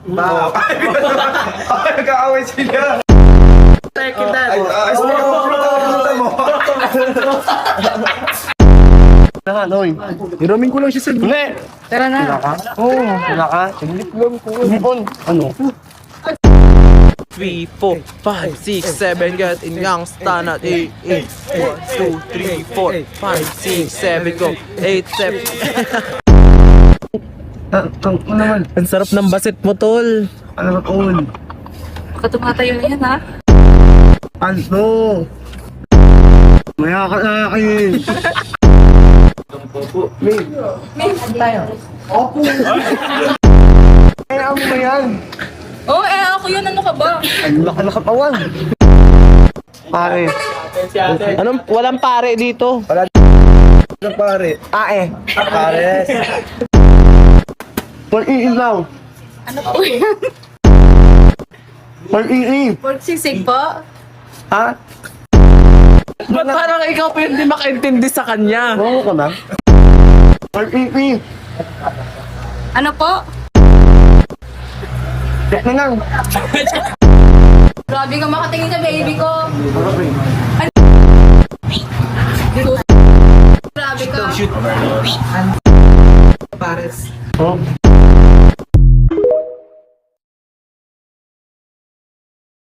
Ba? Nag-aaway sila. Second dad. Ayos mo yung pumunta mo. Oy. Hiramin ko lang siya sa Hindi. Tara na. Oo. Wala ka? Saglit lang ko. Ano? 3, 4, 5, 6, 7, get in young stand at 8, 1, 2, 3, 4, 5, 6, 7, go, 8, 7. Ano naman? Ang sarap ng basit mo, tol. Ano ba on? Baka tumatayo na yan, ha? Ano? Maya ka na akin. May, tayo. Ay, ano ba yan? Oh, ako yun. Ano ka ba? Ang laka-lakatawan. Pare. Anong, walang pare dito. Wala ng pare. Pares. Pag-iin lang. Ano po yan? Pag-iin. Pork sisig po? Ha? Ba't parang ikaw pa hindi makaintindi sa kanya? Oo ka na? Pag-iin. Ano po? Dek na lang. Grabe ka makatingin sa baby ko. Grabe ka. Oh.